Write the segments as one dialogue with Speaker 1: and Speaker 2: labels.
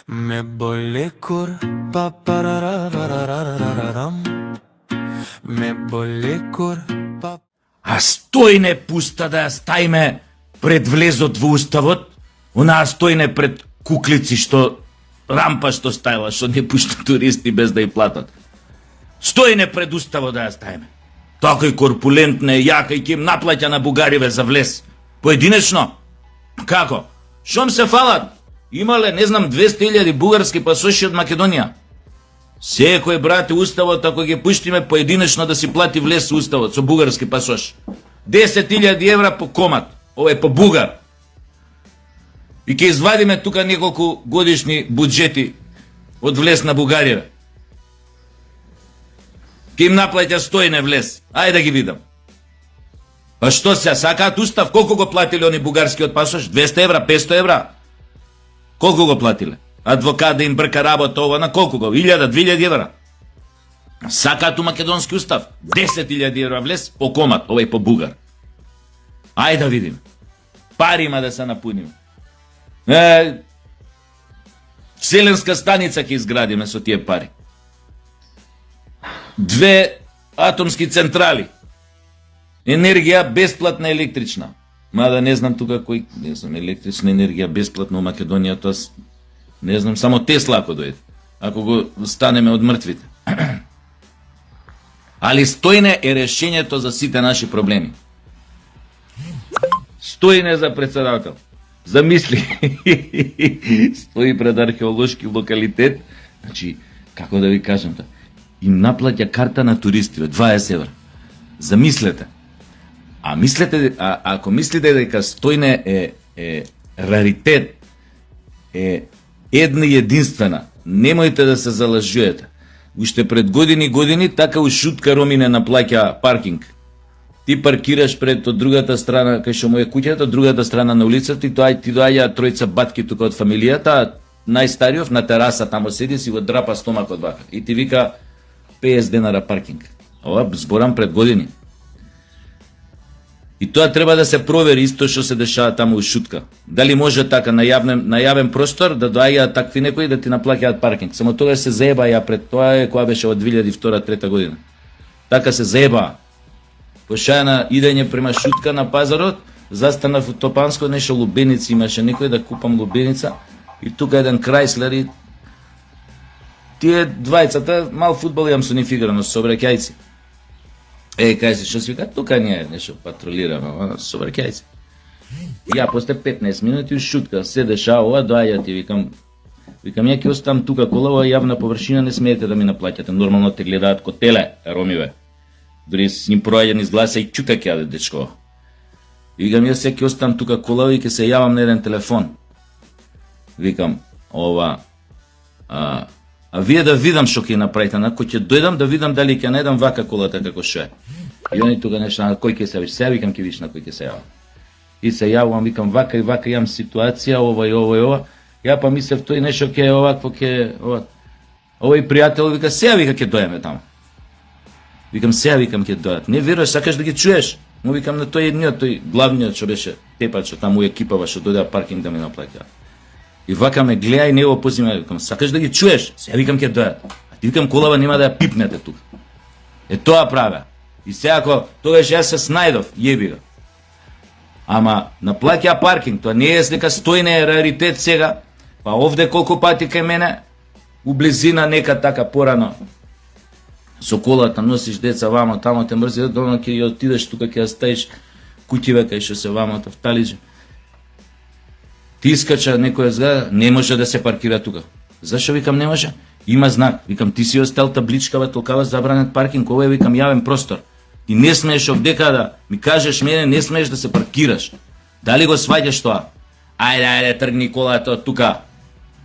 Speaker 1: Me bolle kur pa parararararararam. Me bolle kur pa.
Speaker 2: А стој не пуста да ја ставиме пред влезот во уставот, онаа стој не пред куклици што рампа што ставила, што не пушта туристи без да ја платат. Стој не пред уставот да ја ставиме. Такој корпулентна е јака и ќе им наплаќа на бугариве за влез. Поединечно? Како? Шом се фалат? Имале, не знам, 200.000 бугарски пасоши од Македонија. Секој брате уставот, ако ги пуштиме поединечно да си плати влез со уставот, со бугарски пасош. 10.000 евра по комат. Ова е по бугар. И ќе извадиме тука неколку годишни буџети од влез на Бугарија. Ќе им наплаќа стојне влез. Ајде да ги видам. А што се, сакаат устав? Колку го платиле они бугарскиот пасош? 200 евра, 500 евра? Колку го платиле? Адвокат да им брка работа ова на колку го? 1000, 2000 евра? Сакаат у македонски устав? 10.000 евра влез по комат, ова е по бугар. Ајде да видим. Пари има да се напуниме. Вселенска станица ќе изградиме со тие пари. 2 атомски централи. Енергија бесплатна електрична. Мада не знам тука кој, не знам, електрична енергија бесплатна у Македонија, тоа не знам, само Тесла ако дојде. Ако го станеме од мртвите. Али стојне е решењето за сите наши проблеми. Стојне за председател. Замисли. Стои пред археолошки локалитет. Значи, како да ви кажам, им наплаќа карта на туристи, 20 евра. Замислете. Ако мислите дека стојне е раритет, е една и единствена, немојте да се залажуете. Уште пред години така у шутка Ромине наплаќа паркинг. Ти паркираш пред од другата страна, кај што му е куќата, од другата страна на улицата, и ти доаѓа тројца батки тука од фамилијата, а најстариот на тераса тамо седи си го драпа стомакот вака. И ти вика 50 денара паркинг. Ова зборам пред години. И тоа треба да се провери исто што се дешава таму у шутка. Дали може така на јавен простор да доаѓаат такви некои да ти наплаќаат паркинг. Само тогаш се заеба ја пред тоа е која беше од 2002-2003 година. Така се заеба. Пошаја идење према шутка на пазарот, застанав у Топанско, нешто лубеници имаше некој да купам лубеница и тука еден Крајслер и тие двајцата мал фудбал јам со нив играно со обраќајци. Кај се, што си вика, тука ние нешто патрулираме, со обраќајци. Ја после 15 минути у шутка се дешава ова, доаѓа ти викам ја ќе оставам тука кола, ова јавна површина, не смеете да ми наплаќате, нормално те гледаат ко теле, ромиве. Дори с ним проаѓа низ гласа и чука ќе јаде дечко. Викам, јас ќе оставам тука кола и ќе се јавам на еден телефон. Викам, ова, а вие да видам што ќе направите, на кој ќе дојдам да видам дали ќе најдам вака колата како што е. И они тука нешто, на кој ќе се виш, сега викам ќе виш на кој ќе се јавам. И се јавам, викам, вака и вака имам ситуација, ова и ова и ова. Ја па мислев тој нешто ќе овакво ќе овој пријател вика, сега вика ќе дојдеме таму. Викам, сега викам ќе дојдат. Не веруваш, сакаш да ги чуеш? Му викам на тој едниот, тој главниот што беше тепач, што таму екипава што дојде паркинг да ми наплаќа. И вака ме гледа и него позима, викам, сакаш да ги чуеш? Сега викам ќе дојдат. А ти викам колава нема да ја пипнете тука. Тоа правя. И сега ако тогаш јас се снајдов, јеби го. Ама наплаќа паркинг, тоа не е дека стојне е раритет сега. Па овде колку пати кај мене у близина нека така порано со колата носиш деца вамо тамо те мрзи, дома ќе ја отидеш тука ќе ја ставиш куќиве кај што се вамо в Талиџе. Ти искача некоја зграда, не може да се паркира тука. Зашо викам не може? Има знак. Викам ти си остал табличкава толкава забранет паркинг, ова е викам јавен простор. Ти не смееш овдека да ми кажеш мене, не смееш да се паркираш. Дали го сваѓаш тоа? Ајде, тргни колата од тука.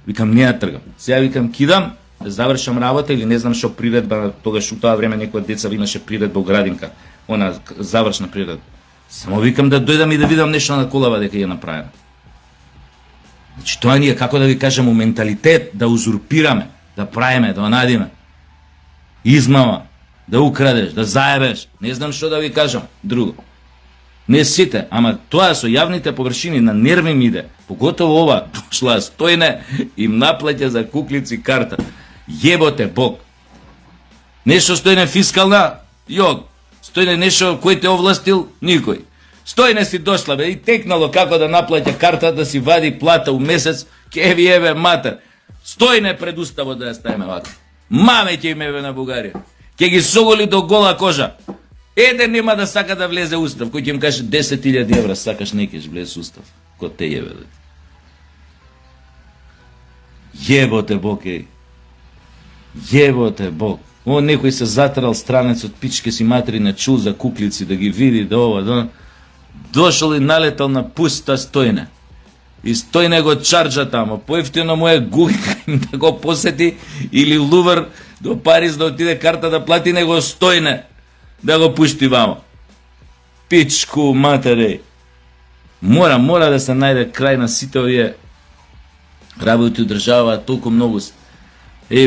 Speaker 2: Викам не ја тргам. Сега викам кидам да завршам работа или не знам што приредба, тогаш у тоа време некој деца имаше приредба у градинка, она завршна приредба. Само викам да дојдам и да видам нешто на колава дека ја направена. Значи тоа ние, како да ви кажам, у менталитет да узурпираме, да правиме, да онадиме. Измама, да украдеш, да заебеш, не знам што да ви кажам, друго. Не сите, ама тоа со јавните површини на нерви ми иде. Поготово ова, дошла Стојне им наплаќа за куклици карта. Јеботе Бог. Нешто Стојне фискална? Јог. Стојне нешто кој те овластил? Никој. Стојне си дошла бе и текнало како да наплаќа карта, да си вади плата у месец, ке ви еве матер. Стојне пред уставот да ја ставиме вака. Маме ќе им еве на Бугарија. Ќе ги соголи до гола кожа. Еден нема да сака да влезе устав, кој ќе им каже 10.000 евра, сакаш не кеш влезе устав. Ко те јебе. Јеботе Бог е. Јеботе Бог. О, некој се затрал странец од пичке си матери на чул за куклици да ги види, да ова, да... Дошол и налетал на пуста Стојне. И Стојне го чарджа тамо. Поевтино му е Гугин да го посети или Лувр до Париз да отиде карта да плати, него Стојне да го пушти вамо. Пичку матере. Мора да се најде крај на сите овие работи одржаваат толку многу.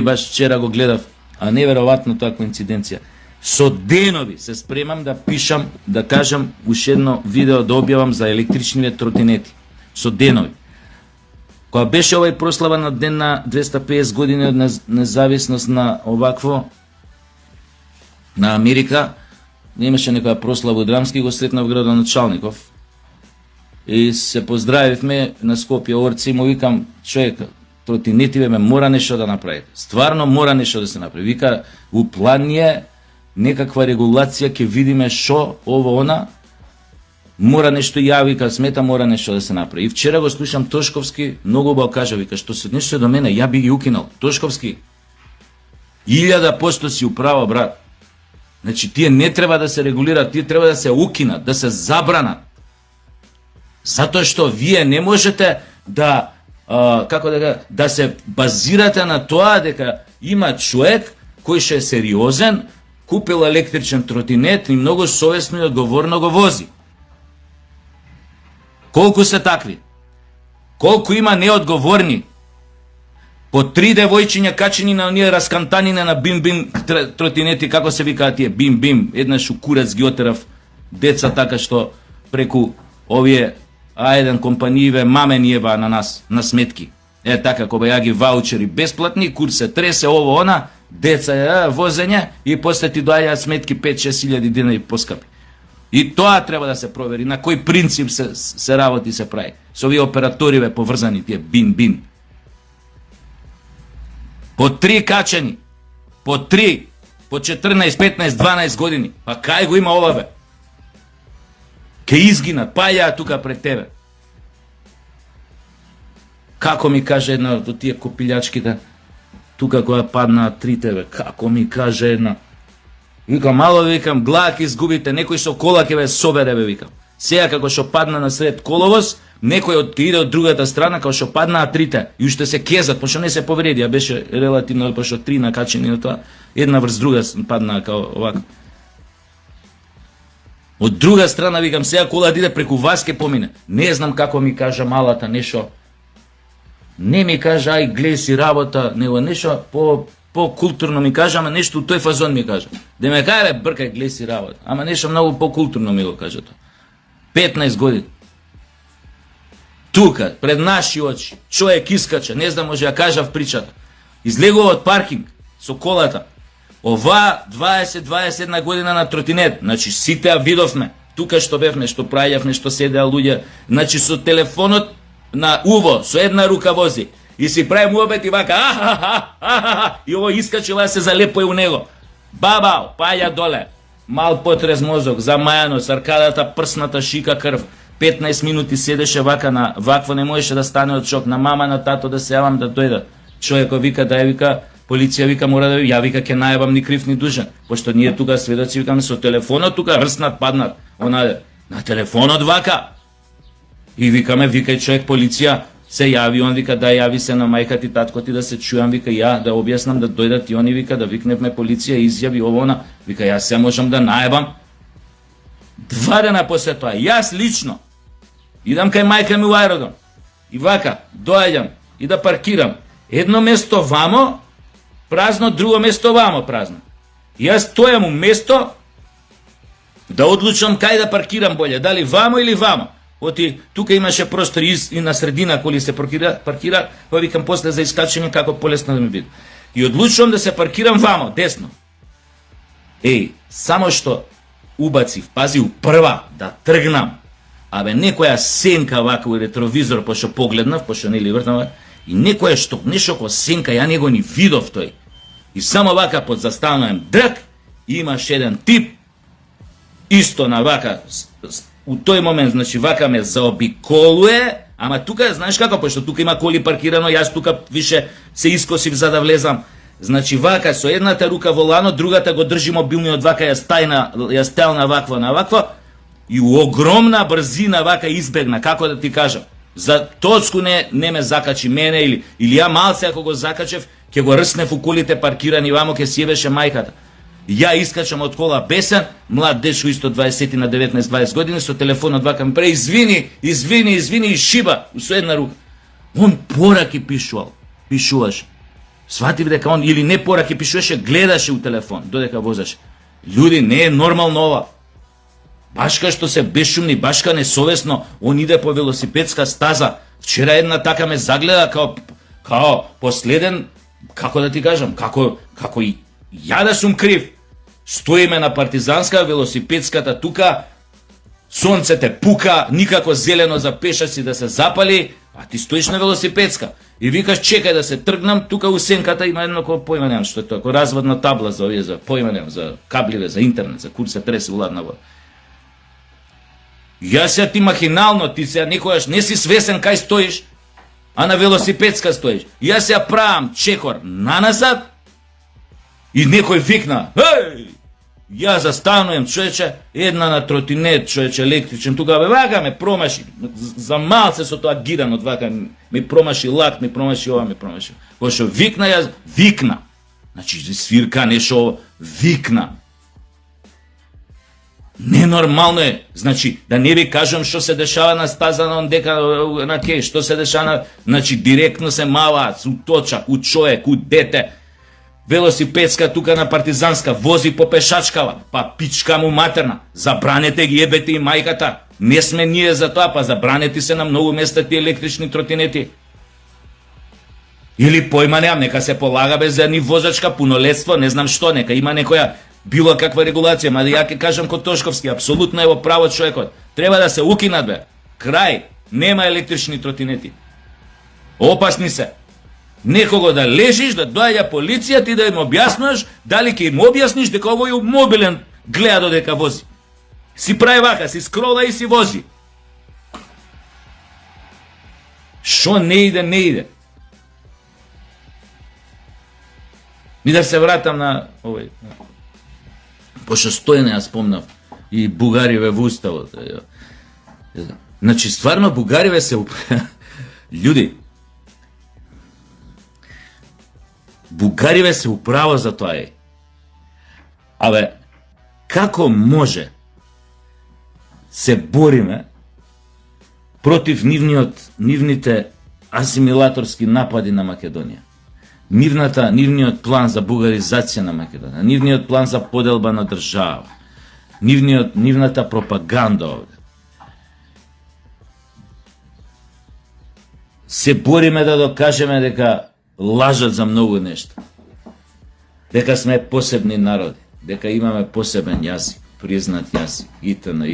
Speaker 2: Баш вчера го гледав, а неверојатно тоа коинциденција. Со денови се спремам да пишам, да кажам уште едно видео да објавам за електричниве тротинети. Со денови. Кога беше овај прослава на ден на 250 години од независност на овакво на Америка, немаше некоја прослава од Драмски, го сретнав градоначалников. И се поздравивме на Скопје Орци и му викам, човек, тротинетиве ме мора нешто да направи. Стварно мора нешто да се направи. Вика, у план е некаква регулација, ќе видиме шо, ово, она, мора нешто ја, вика, смета, мора нешто да се направи. И вчера го слушам Тошковски, многу убаво кажа, вика, што се нешто до мене, ја би ги укинал. Тошковски, 1000% си управа, брат. Значи, тие не треба да се регулираат, тие треба да се укинат, да се забранат. Затоа што вие не можете да, да се базирате на тоа дека има човек кој ше е сериозен, купил електричен тротинет и многу совесно и одговорно го вози. Колку се такви? Колку има неодговорни? По 3 девојчиња качени на оние раскантанине на бим-бим тротинети, како се викаат тие, бим-бим, еднаш у курец ги отерав деца така што преку овие еден компанииве маме ни еба на нас, на сметки. Така, кога ја ги ваучери бесплатни, кур се тресе, ово, она, деца возење и после ти доаѓаат сметки 5-6 илјади динари поскапи. И тоа треба да се провери, на кој принцип се работи се прави. Со овие операториве поврзани, тие бин-бин. По 3 качени, по 3, по 14, 15, 12 години. Па кај го има ова бе? Ке изгинат, паја тука пред тебе. Како ми каже една од тие копилјачките, тука која паднаа 3 тебе, како ми каже една. Викам, мало викам, глад изгубите, некој со кола ќе ве собере бе, викам. Сега како што падна на сред коловоз, некој иде од другата страна, како што паднаа 3-те, и уште се кезат, пошто не се повреди, а беше релативно, пошто 3 накачени на тоа, една врз друга паднаа као овако. Од друга страна, викам, сега кола иде преку вас ке помине. Не знам како ми кажа малата нешто. Не ми кажа, ај глеј си работа, него нешто по-културно ми кажа, ама нешто у тој фазон ми кажа. Да ме кај бе, бркај, глеј си работа. Ама нешто многу по-културно ми го кажа тоа. 15 години. Тука, пред наши очи, човек искача, не знам, може ја кажав причата. Излегува од паркинг со колата. Ова 20-21 година на тротинет, значи сите ја видовме. Тука што бевме, што прајавме, што седеа луѓе, значи со телефонот на уво, со една рука вози. И си прави муабет и вака, и ово искачила се залепој у него. Бабао, паја доле. Мал потрез мозок, замајано, саркадата прсната, шика крв. 15 минути седеше вака на вакво, не можеше да стане од шок. На мама, на тато да се јавам да дојдат. Човекот вика, да ја вика, полиција вика, мора да ја вика, ке најабам ни крив ни дужен. Пошто ние тука сведоци викаме со телефонот, тука рснат, паднат. Онаде, на телефонот вака. И викаме, викај човек, полиција, се јави, он вика, да јави се на мајка ти, татко ти, да се чујам, вика, ја, да објаснам, да дојдат и они, вика, да викневме полиција, изјави ово, она, вика, јас се можам да најабам. 2 дена после тоа, јас лично, идам кај мајка ми у аеродром, и вака, доаѓам, и да паркирам, едно место вамо, празно, друго место вамо, празно. И јас тојам у место, Да одлучам кај да паркирам боле, дали вамо или вамо. Оти тука имаше простор и на средина коли се паркира, па викам после за искачање како полесно да ми биде. И одлучувам да се паркирам вамо, десно. Само што убацив, пази, прва да тргнам. Абе, некоја сенка вака у ретровизор, пошто погледнав, пошто не ли вртнав, и некоја што, нешто ко сенка, ја него ни видов тој. И само вака под застануем драк, имаш еден тип, исто на вака, у тој момент, значи, вака ме заобиколуе, ама тука, знаеш како, пошто тука има коли паркирано, јас тука више се искосив за да влезам. Значи, вака, со едната рука волано, другата го држи мобилниот вака, ја стел на вакво, и у огромна брзина вака избегна, како да ти кажам. За точку не ме закачи мене, или ја малце ако го закачев, ќе го рснев у колите паркирани вамо, ќе си ебеше мајката. Ја искачам од кола бесен, млад дечко исто 20 на 19-20 години, со телефонот вака ми пре, извини, и шиба, со една рука. Он пораки пишуваше. Сватив дека он, или не пораки пишуваше, гледаше у телефон, додека возеше. Луѓе, не е нормално ова. Башка што се бешумни, башка несовесно, он иде по велосипедска стаза. Вчера една така ме загледа као последен, како да ти кажам, како и ја да сум крив. Стоиме на партизанска, велосипедската тука, сонце те пука, никако зелено за пешаци да се запали, а ти стоиш на велосипедска. И викаш, чекај да се тргнам, тука у сенката има едно кој појма немам што е тоа, кој разводна табла за овие, за појма немам, за кабливе, за интернет, за кур се тресе уладна вода. Јас ја ти махинално, ти се никогаш не си свесен кај стоиш, а на велосипедска стоиш. Јас ја правам чекор наназад и некој викна, ја застануем, човече, една на тротинет, човече, електричен, тука вака ме промаши, за малце со тоа гиранот, вака ми промаши лак, ми промаши ова, ми промаши. Пошто викна. Значи, свирка нешто, викна. Ненормално е. Значи, да не ви кажам што се дешава на стаза на ондека на кеј, што се дешава на... Значи, директно се мава, у точак, у човек, у дете. Велосипедска тука на партизанска, вози по пешачкава, па пичка му матерна. Забранете ги ебете и мајката. Не сме ние за тоа, па забранети се на многу места ти електрични тротинети. Или појма неам, нека се полага без за ни возачка, пунолетство, не знам што, нека има некоја било каква регулација, ма да ја ке кажам Котошковски, апсолутно е во право човекот. Треба да се укинат бе. Крај, нема електрични тротинети. Опасни се. Некого да лежиш, да доаѓа полиција, ти да им објаснуваш, дали ќе им објасниш дека овој мобилен гледа додека вози. Си прави вака, си скрола и си вози. Шо не иде? И да се вратам на овој. Пошто Стојане ја спомнав и Бугариве во уставот. Значи, стварно Бугариве се... Луѓе, Бугариве се управо за тоа е. Абе, како може се бориме против нивните асимилаторски напади на Македонија? Нивниот план за бугаризација на Македонија, нивниот план за поделба на држава, нивната пропаганда овде. Се бориме да докажеме дека лажат за многу нешта. Дека сме посебни народи, дека имаме посебен јазик, признат јазик, итн.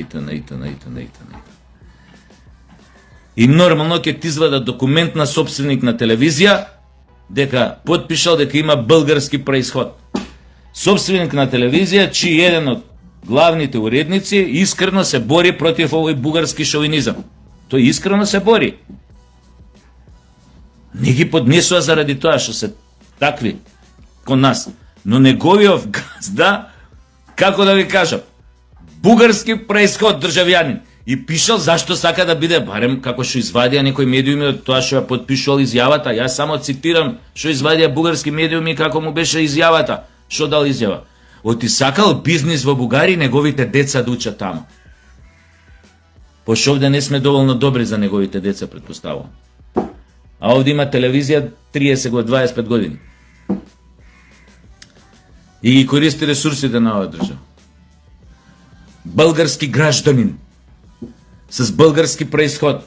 Speaker 2: И нормално ќе ти извада документ на собственик на телевизија, дека потпишал дека има български происход. Собственик на телевизија, чиј еден од главните уредници искрено се бори против овој бугарски шовинизам. Тој искрено се бори. Не ги поднесува заради тоа што се такви кон нас. Но неговиот газда, како да ви кажам, бугарски происход државјанин. И пишал зашто сака да биде, барем како што извадија некои медиуми од тоа што ја подпишувал изјавата. Јас само цитирам што извадија бугарски медиуми како му беше изјавата. Што дал изјава? Оти сакал бизнис во Бугарија, неговите деца да учат таму. Пошто овде не сме доволно добри за неговите деца, претпоставувам. А овде има телевизија 30-25 години. И ги користи ресурсите на оваа држава. Български гражданин с български происход.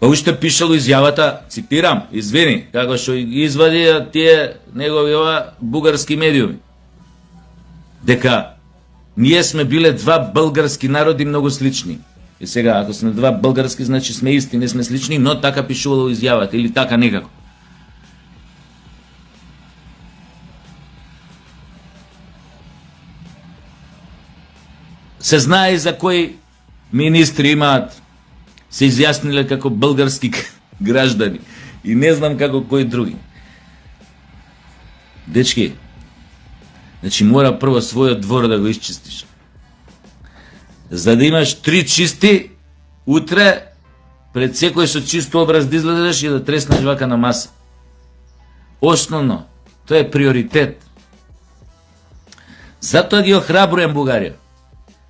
Speaker 2: Па уште пишало изјавата, цитирам, извини, како што извади тие негови бугарски медиуми, дека ние сме биле два български народи многу слични. И сега, ако сме два български, значи сме исти, не сме слични, но така пишувало изјавата, или така некако. Се знае за кои министри имаат, се изјасниле како български граждани. И не знам како кои други. Дечки, значи мора прво својот двор да го исчистиш. За да имаш 3 чисти, утре пред секој со чист образ да излезеш и да треснеш вака на маса. Основно, тоа е приоритет. Затоа ги охрабруjem Бугарија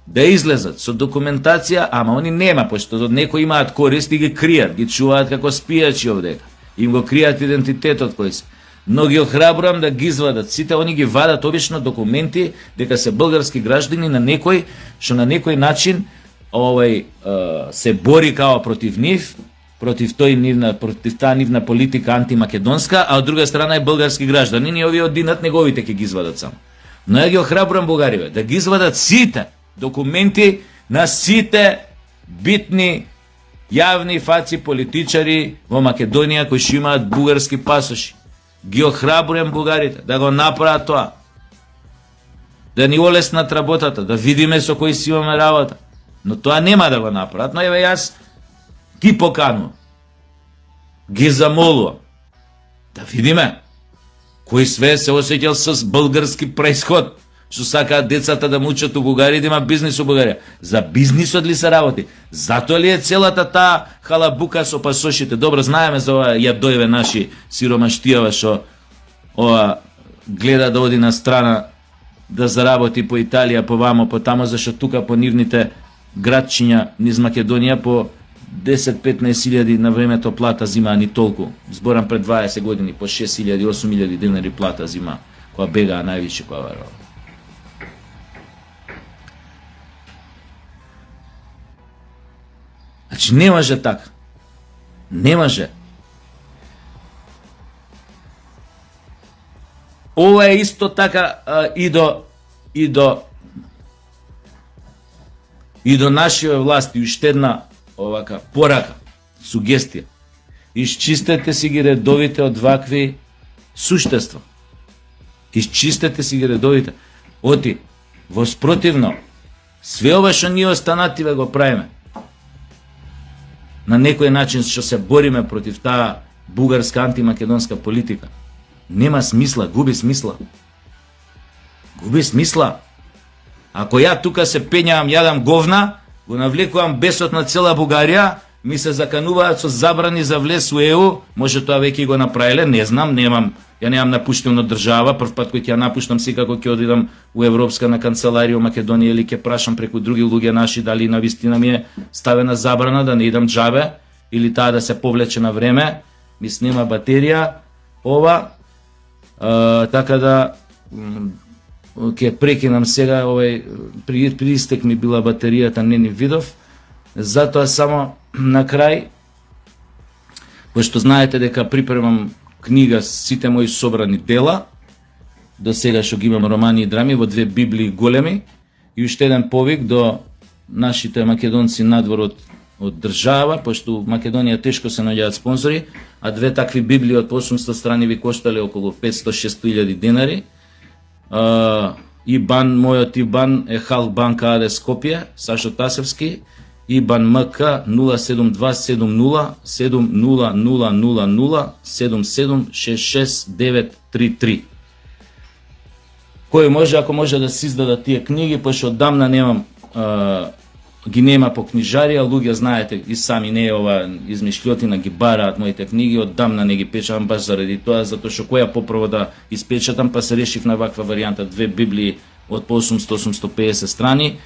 Speaker 2: да излезат со документација, ама они нема, пошто од некои имаат корист и ги кријат, ги чуваат како спијачи овдека. Им го кријат идентитетот кој се. Но ги охрабрувам да ги извадат. Сите они ги вадат обично документи дека се български граждани на некој што на некој начин се бори као против нив, против таа нивна политика антимакедонска, а од друга страна е български гражданин и овие одинат неговите ќе ги извадат само. Но ја ги охрабрувам Бугарија да ги извадат сите документи на сите битни јавни фаци политичари во Македонија кои што имаат бугарски пасоши. Ги охрабрувам бугарите да го направат тоа. Да ни олеснат работата, да видиме со кои си имаме работа. Но тоа нема да го направат, но еве јас ги поканувам. Ги замолувам да видиме кој све се осеќал с български происход, што сакаат децата да му учат у Бугарија, да има бизнис у Бугарија. За бизнисот ли се работи? Затоа ли е целата таа халабука со пасошите? Добро, знаеме за ова јадоеве наши сиромаштијава што гледа да оди на страна да заработи по Италија, по вамо, по тамо, зашто тука по нивните градчиња низ Македонија по 10-15 илјади на времето плата зимаа ни толку. Зборам пред 20 години, по 6.000-8.000 денари плата зимаа, која бегаа највише која варала. Значи не може така. Не може. Ова е исто така и до нашите власти. Уште една овака порака, сугестија. Исчистете си ги редовите од вакви суштества. Исчистете си ги редовите. Оти, воспротивно, све ова што ние останативе го правиме. На некој начин што се бориме против таа бугарска антимакедонска политика. Нема смисла, губи смисла. Губи смисла. Ако ја тука се пењавам, јадам говна, го навлекувам бесот на цела Бугарија, ми се закануваат со забрани за влез у ЕУ, може тоа веќе го направиле, не знам, ја немам напуштена држава, прв пат кој ќе ја напуштам секако ќе одидам у Европска на канцеларија во Македонија или ќе прашам преку други луѓе наши дали навистина ми е ставена забрана да не идам џабе или таа да се повлече на време, ми снема батерија ова, така да ќе прекинам сега, при истек ми била батеријата, не ни видов, затоа само на крај, пошто знаете дека припремам книга сите мои собрани дела, до сега што ги имам романи и драми во 2 библии големи и уште еден повик до нашите македонци надвор од држава, пошто Македонија тешко се наоѓаат спонзори, а 2 такви библии од 800 страни ви коштале околу 500-600 денари. Ибан, мојот Ибан е Халкбанка АД Скопје, Сашо Тасевски, Ибан МК 072700007766933. Кој може, ако може да се издадат тие книги, пошто одамна немам, ги нема по книжарија, луѓе знаете и сами не е ова измишлјотина, ги бараат моите книги, одамна не ги печатам баш заради тоа, затоа што која поправо да испечатам, па се решив на ваква варијанта, 2 библии од по 800-850 страни.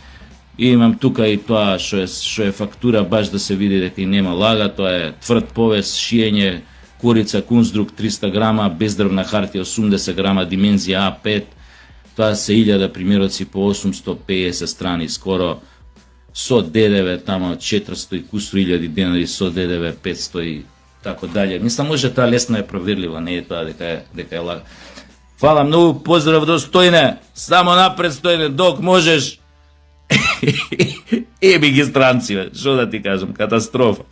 Speaker 2: И имам тука и тоа што е фактура, баш да се види дека и нема лага, тоа е тврд повес, шиење, корица, кунздрук 300 грама, бездрвна хартија 80 грама, димензија А5. Тоа се 1000 примероци по 850 страни, скоро со ДДВ тамо 400 и кусто илјади денари, со ДДВ 500 и тако дале. Мислам, може тоа лесно е проверливо, не е тоа дека е лага. Фала многу, поздрав до Стојне, само напред Стојне, док можеш. Еби ги странци, бе, шо да ти кажам, катастрофа.